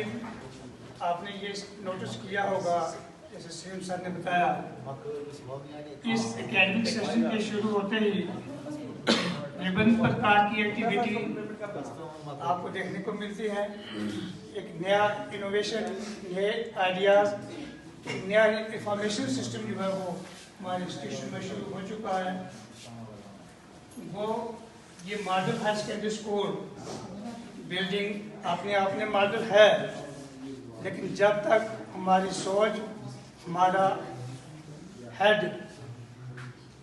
तालीम आपने ये नोटिस किया होगा, जैसे सलीम सर ने बताया, इस एकेडमिक सेशन के शुरू होते ही विभिन्न प्रकार की एक्टिविटी आपको देखने को मिलती है। एक नया इनोवेशन, नए आइडियाज़, नया इंफॉर्मेशन सिस्टम जो है वो हमारे इंस्टीट्यूशन में शुरू हो चुका है। वो ये model high secondary school building अपने आप में मॉडल है, लेकिन जब तक हमारी सोच, हमारा हेड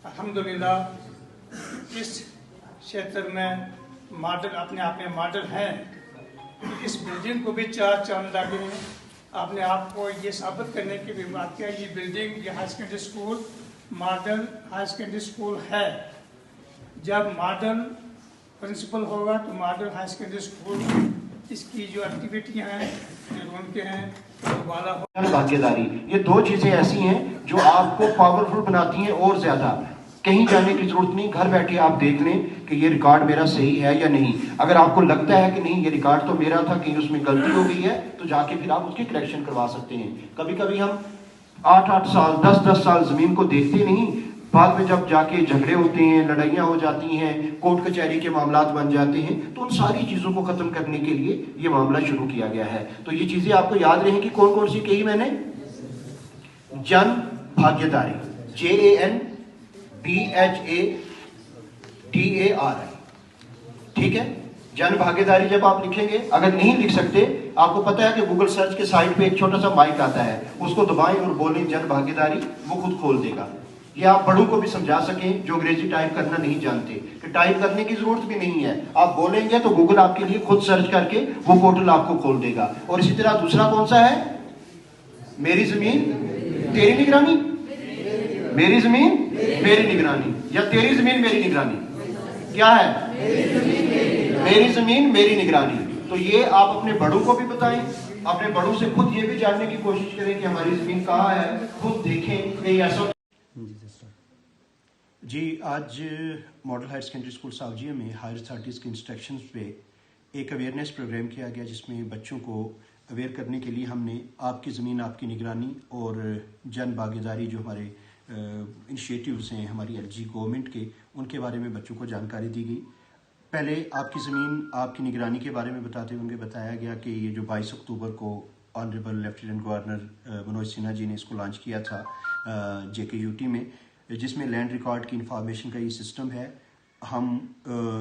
अल्हम्दुलिल्लाह इस क्षेत्र में मॉडल अपने आप में मॉडल हैं, इस बिल्डिंग को भी चार चांद लगे हैं। आपने आपको ये साबित करने की भी बात किया, ये बिल्डिंग, ये high secondary school model high secondary school है। जब मॉडल प्रिंसिपल होगा तो मॉडल हाई सेकेंडरी स्कूल इसकी जो एक्टिविटियाँ हैं, जो उनके हैं, वो वाला हो। भागीदारी, ये दो चीज़ें ऐसी हैं जो आपको पावरफुल बनाती हैं और ज़्यादा। कहीं जाने की जरूरत नहीं, घर बैठे आप देख लें कि ये रिकॉर्ड मेरा सही है या नहीं। अगर आपको लगता है कि नहीं ये रिकॉर्ड तो मेरा था, कहीं उसमें गलती हो गई है, तो जाके फिर आप उसकी करेक्शन करवा सकते हैं। कभी कभी हम 8-8 साल 10-10 साल ज़मीन को देखते नहीं, बाद में जब जाके झगड़े होते हैं, लड़ाइयाँ हो जाती हैं, कोर्ट कचहरी के मामलात बन जाते हैं, तो उन सारी चीज़ों को ख़त्म करने के लिए ये मामला शुरू किया गया है। तो ये चीज़ें आपको याद रहेंगी। कौन कौन सी कही मैंने? जन भागीदारी, JANBHADARI, ठीक है। जन भागीदारी जब आप लिखेंगे, अगर नहीं लिख सकते, आपको पता है कि गूगल सर्च के साइट पे एक छोटा सा माइक आता है, उसको दबाएं और बोलें जन भागीदारी, वो खुद खोल देगा। ये आप बड़ों को भी समझा सकें जो अंग्रेजी टाइप करना नहीं जानते, कि टाइप करने की जरूरत भी नहीं है, आप बोलेंगे तो गूगल आपके लिए खुद सर्च करके वो पोर्टल आपको खोल देगा। और इसी तरह दूसरा कौन सा है? मेरी जमीन तेरी निगरानी, मेरी जमीन मेरी निगरानी, या तेरी जमीन मेरी निगरानी। क्या है? मेरी जमीन मेरी निगरानी। तो ये आप अपने बड़ों को भी बताएं, अपने बड़ों से खुद ये भी जानने की कोशिश करें कि हमारी जमीन कहाँ है, खुद देखें कि ऐसा। जी, आज मॉडल हायर सेकेंडरी स्कूल सावजिया में हायर अथॉरिटीज़ के इंस्ट्रक्शंस पे एक अवेयरनेस प्रोग्राम किया गया, जिसमें बच्चों को अवेयर करने के लिए हमने आपकी ज़मीन आपकी निगरानी और जन भागीदारी जो हमारे इनिशिएटिव्स हैं हमारी एलजी गवर्नमेंट के, उनके बारे में बच्चों को जानकारी दी गई। पहले आपकी ज़मीन आपकी निगरानी के बारे में बताते हुए उनको बताया गया कि ये जो 22 अक्टूबर को honourable lieutenant governor Manoj Sinha ji ने इसको लॉन्च किया था JKUT में, जिसमें लैंड रिकॉर्ड की इंफॉर्मेशन का ये सिस्टम है। हम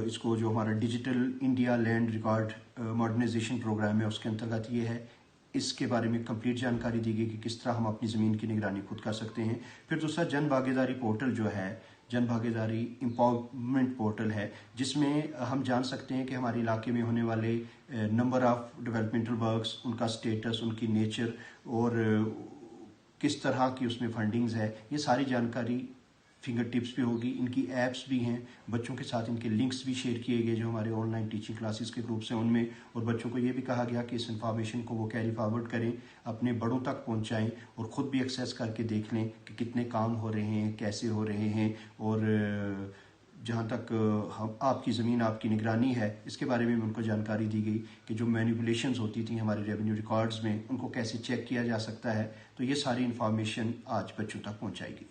इसको जो हमारा digital India land record modernisation programme है उसके अंतर्गत ये है। इसके बारे में कंप्लीट जानकारी दी गई कि किस तरह हम अपनी ज़मीन की निगरानी खुद कर सकते हैं। फिर दूसरा जन भागीदारी पोर्टल जो है, जन भागीदारी एम्पावरमेंट पोर्टल है, जिसमें हम जान सकते हैं कि हमारे इलाके में होने वाले नंबर ऑफ डेवलपमेंटल वर्क्स, उनका स्टेटस, उनकी नेचर और किस तरह की उसमें फंडिंग्स है, ये सारी जानकारी फिंगर टिप्स पे होगी। इनकी ऐप्स भी हैं, बच्चों के साथ इनके लिंक्स भी शेयर किए गए जो हमारे ऑनलाइन टीचिंग क्लासेस के ग्रुप्स हैं उनमें। और बच्चों को ये भी कहा गया कि इस इन्फॉर्मेशन को वो कैरी फॉरवर्ड करें, अपने बड़ों तक पहुंचाएं और ख़ुद भी एक्सेस करके देख लें कि कितने काम हो रहे हैं, कैसे हो रहे हैं। और जहाँ तक हम आपकी ज़मीन आपकी निगरानी है, इसके बारे में उनको जानकारी दी गई कि जो मैनिपुलेशंस होती थी हमारे रेवेन्यू रिकॉर्ड्स में, उनको कैसे चेक किया जा सकता है। तो ये सारी इन्फॉर्मेशन आज बच्चों तक पहुँचाई गई।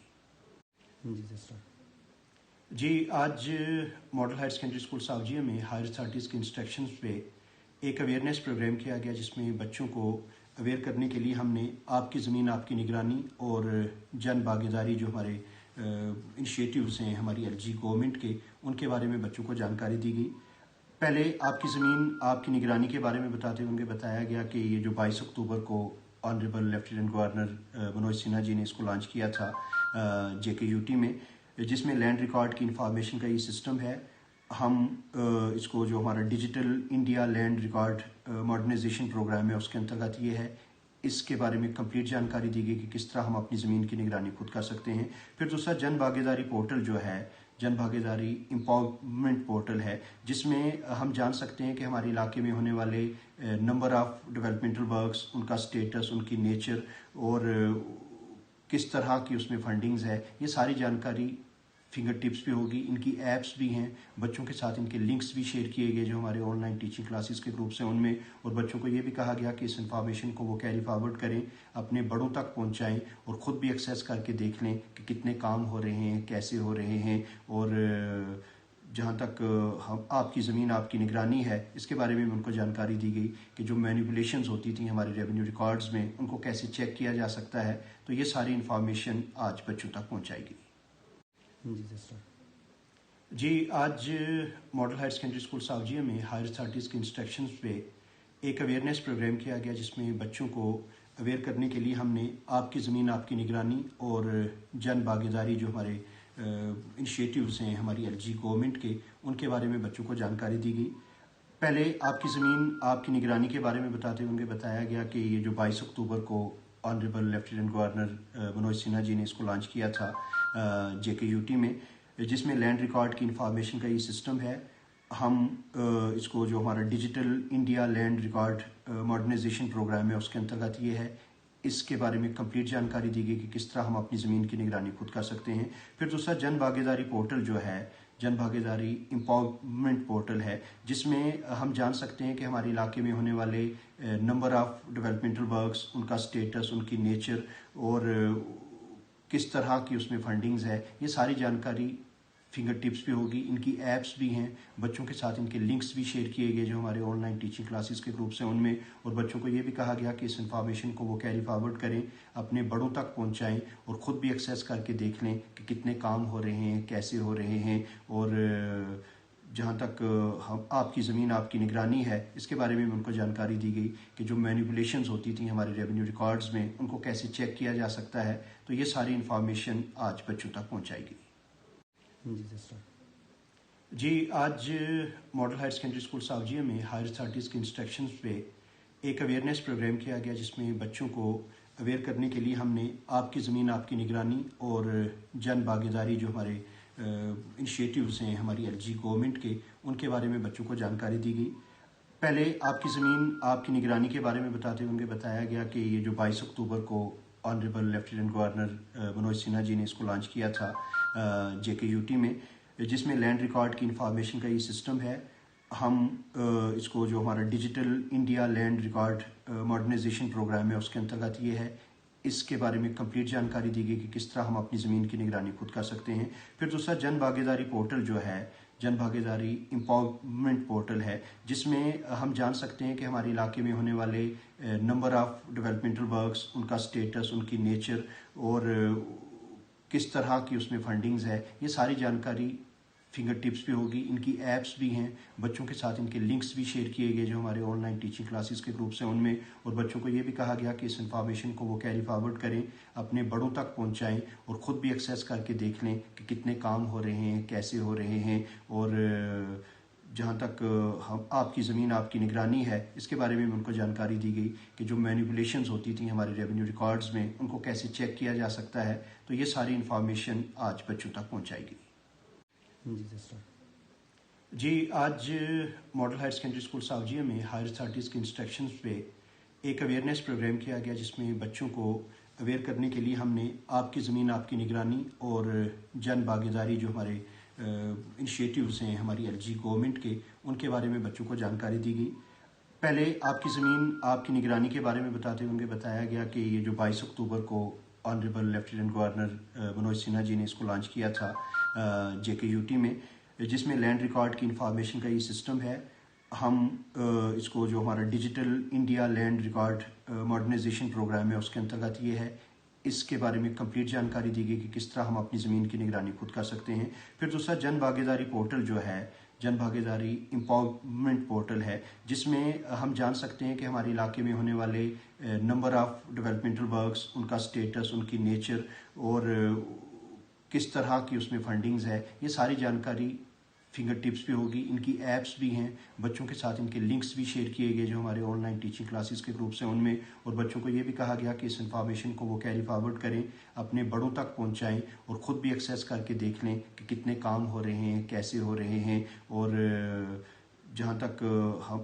जी, आज मॉडल हायर सेकेंडरी स्कूल सावजिया में हायर अथॉरिटीज़ के इंस्ट्रक्शंस पे एक अवेयरनेस प्रोग्राम किया गया, जिसमें बच्चों को अवेयर करने के लिए हमने आपकी ज़मीन आपकी निगरानी और जन भागीदारी जो हमारे इनिशिएटिव्स हैं हमारी एलजी गवर्नमेंट के, उनके बारे में बच्चों को जानकारी दी गई। पहले आपकी ज़मीन आपकी निगरानी के बारे में बताते हुए उनको बताया गया कि ये जो 22 अक्टूबर को honourable lieutenant governor Manoj Sinha ji ने इसको लॉन्च किया था JKUT में, जिसमें लैंड रिकॉर्ड की इंफॉर्मेशन का ये सिस्टम है। हम इसको जो हमारा digital India land record modernisation programme है उसके अंतर्गत ये है। इसके बारे में कंप्लीट जानकारी दी गई कि किस तरह हम अपनी ज़मीन की निगरानी खुद कर सकते हैं। फिर दूसरा जन भागीदारी पोर्टल जो है, जन भागीदारी एम्पावरमेंट पोर्टल है, जिसमें हम जान सकते हैं कि हमारे इलाके में होने वाले नंबर ऑफ डेवलपमेंटल वर्क्स, उनका स्टेटस, उनकी नेचर और किस तरह की उसमें फंडिंग्स है, ये सारी जानकारी फिंगर टिप्स भी होगी, इनकी ऐप्स भी हैं, बच्चों के साथ इनके लिंक्स भी शेयर किए गए जो हमारे ऑनलाइन टीचिंग क्लासेस के ग्रुप्स हैं उनमें, और बच्चों को ये भी कहा गया कि इस इन्फॉर्मेशन को वो कैरी फॉरवर्ड करें, अपने बड़ों तक पहुंचाएं और ख़ुद भी एक्सेस करके देख लें कि कितने काम हो रहे हैं, कैसे हो रहे हैं, और जहाँ तक हम आपकी ज़मीन आपकी निगरानी है इसके बारे में उनको जानकारी दी गई कि जो मैनिपुलेशंस होती थी हमारे रेवेन्यू रिकॉर्ड्स में उनको कैसे चेक किया जा सकता है। तो ये सारी इन्फॉर्मेशन आज बच्चों तक पहुँचाई गई। जी, आज मॉडल हायर सेकेंडरी स्कूल सावजिया में हायर अथॉरिटीज़ के इंस्ट्रक्शंस पे एक अवेयरनेस प्रोग्राम किया गया जिसमें बच्चों को अवेयर करने के लिए हमने आपकी ज़मीन आपकी निगरानी और जन भागीदारी जो हमारे इनिशिएटिव्स हैं हमारी एलजी गवर्नमेंट के, उनके बारे में बच्चों को जानकारी दी गई। पहले आपकी ज़मीन आपकी निगरानी के बारे में बताते हुए उन्हें बताया गया कि ये जो 22 अक्टूबर को honourable lieutenant governor Manoj Sinha ji ने इसको लॉन्च किया था JKUT में, जिसमें लैंड रिकॉर्ड की इंफॉर्मेशन का ये सिस्टम है। हम इसको जो हमारा digital India land record modernisation programme है उसके अंतर्गत ये है। इसके बारे में कंप्लीट जानकारी दी गई कि किस तरह हम अपनी ज़मीन की निगरानी खुद कर सकते हैं। फिर दूसरा जन भागीदारी पोर्टल जो है, जन भागीदारी एम्पावरमेंट पोर्टल है, जिसमें हम जान सकते हैं कि हमारे इलाके में होने वाले नंबर ऑफ डेवलपमेंटल वर्क्स, उनका स्टेटस, उनकी नेचर और किस तरह की उसमें फंडिंग्स है, ये सारी जानकारी फिंगर टिप्स भी होगी, इनकी ऐप्स भी हैं, बच्चों के साथ इनके लिंक्स भी शेयर किए गए जो हमारे ऑनलाइन टीचिंग क्लासेस के ग्रुप्स हैं उनमें, और बच्चों को ये भी कहा गया कि इस इन्फॉर्मेशन को वो कैरी फॉरवर्ड करें, अपने बड़ों तक पहुंचाएं और ख़ुद भी एक्सेस करके देख लें कि कितने काम हो रहे हैं, कैसे हो रहे हैं, और जहाँ तक हम आपकी ज़मीन आपकी निगरानी है इसके बारे में उनको जानकारी दी गई कि जो मैनिपुलेशंस होती थी हमारे रेवेन्यू रिकॉर्ड्स में उनको कैसे चेक किया जा सकता है। तो ये सारी इन्फॉर्मेशन आज बच्चों तक पहुँचाई गई। जी, आज मॉडल हायर सेकेंडरी स्कूल सावजिया में हायर अथॉरिटीज़ के इंस्ट्रक्शंस पे एक अवेयरनेस प्रोग्राम किया गया जिसमें बच्चों को अवेयर करने के लिए हमने आपकी ज़मीन आपकी निगरानी और जन भागीदारी जो हमारे इनिशिएटिव्स हैं हमारी एलजी गवर्नमेंट के, उनके बारे में बच्चों को जानकारी दी गई। पहले आपकी ज़मीन आपकी निगरानी के बारे में बताते हुए उन्हें बताया गया कि ये जो 22 अक्टूबर को honourable lieutenant governor Manoj Sinha ji ने इसको लॉन्च किया था JKUT में, जिसमें लैंड रिकॉर्ड की इंफॉर्मेशन का ये सिस्टम है। हम इसको जो हमारा digital India land record modernisation programme है उसके अंतर्गत ये है। इसके बारे में कंप्लीट जानकारी दी गई कि किस तरह हम अपनी ज़मीन की निगरानी खुद कर सकते हैं। फिर दूसरा जन भागीदारी पोर्टल जो है, जन भागीदारी एम्पावरमेंट पोर्टल है, जिसमें हम जान सकते हैं कि हमारे इलाके में होने वाले नंबर ऑफ डेवलपमेंटल वर्क्स, उनका स्टेटस, उनकी नेचर और किस तरह की उसमें फंडिंग्स है, ये सारी जानकारी फिंगर टिप्स भी होगी, इनकी ऐप्स भी हैं, बच्चों के साथ इनके लिंक्स भी शेयर किए गए जो हमारे ऑनलाइन टीचिंग क्लासेस के ग्रुप्स हैं उनमें, और बच्चों को ये भी कहा गया कि इस इन्फॉर्मेशन को वो कैरी फॉरवर्ड करें, अपने बड़ों तक पहुंचाएं और ख़ुद भी एक्सेस करके देख लें कि कितने काम हो रहे हैं, कैसे हो रहे हैं, और जहाँ तक हम आपकी ज़मीन आपकी निगरानी है इसके बारे में उनको जानकारी दी गई कि जो मैनिपुलेशंस होती थी हमारे रेवेन्यू रिकॉर्ड्स में उनको कैसे चेक किया जा सकता है। तो ये सारी इन्फॉर्मेशन आज बच्चों तक पहुँचाई गई। जी, आज मॉडल हायर सेकेंडरी स्कूल सावजिया में हायर अथॉरिटीज़ के इंस्ट्रक्शंस पे एक अवेयरनेस प्रोग्राम किया गया जिसमें बच्चों को अवेयर करने के लिए हमने आपकी ज़मीन आपकी निगरानी और जन भागीदारी जो हमारे इनिशिएटिव्स हैं हमारी एलजी गवर्नमेंट के, उनके बारे में बच्चों को जानकारी दी गई। पहले आपकी ज़मीन आपकी निगरानी के बारे में बताते हुए उन्हें बताया गया कि ये जो 22 अक्टूबर को honourable lieutenant governor Manoj Sinha ji ने इसको लॉन्च किया था JKUT में, जिसमें लैंड रिकॉर्ड की इंफॉर्मेशन का ये सिस्टम है। हम इसको जो हमारा digital India land record modernisation programme है उसके अंतर्गत ये है। इसके बारे में कंप्लीट जानकारी दी गई कि किस तरह हम अपनी ज़मीन की निगरानी खुद कर सकते हैं। फिर दूसरा जन भागीदारी पोर्टल जो है, जन भागीदारी एम्पावरमेंट पोर्टल है, जिसमें हम जान सकते हैं कि हमारे इलाके में होने वाले नंबर ऑफ डेवलपमेंटल वर्क्स, उनका स्टेटस, उनकी नेचर और किस तरह की उसमें फंडिंग्स है, ये सारी जानकारी फिंगर टिप्स भी होगी, इनकी ऐप्स भी हैं, बच्चों के साथ इनके लिंक्स भी शेयर किए गए जो हमारे ऑनलाइन टीचिंग क्लासेस के ग्रुप्स हैं उनमें, और बच्चों को ये भी कहा गया कि इस इन्फॉर्मेशन को वो कैरी फॉरवर्ड करें, अपने बड़ों तक पहुंचाएं और ख़ुद भी एक्सेस करके देख लें कि कितने काम हो रहे हैं, कैसे हो रहे हैं, और جہاں تک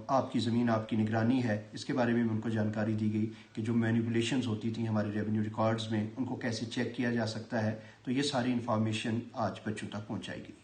آپ کی زمین آپ کی نگرانی ہے اس کے بارے میں ان کو جانکاری دی گئی کہ جو مینیپولیشنز ہوتی تھیں ہمارے ریونیو ریکارڈز میں ان کو کیسے چیک کیا جا سکتا ہے. تو یہ ساری انفارمیشن آج بچوں تک پہنچائی گئی.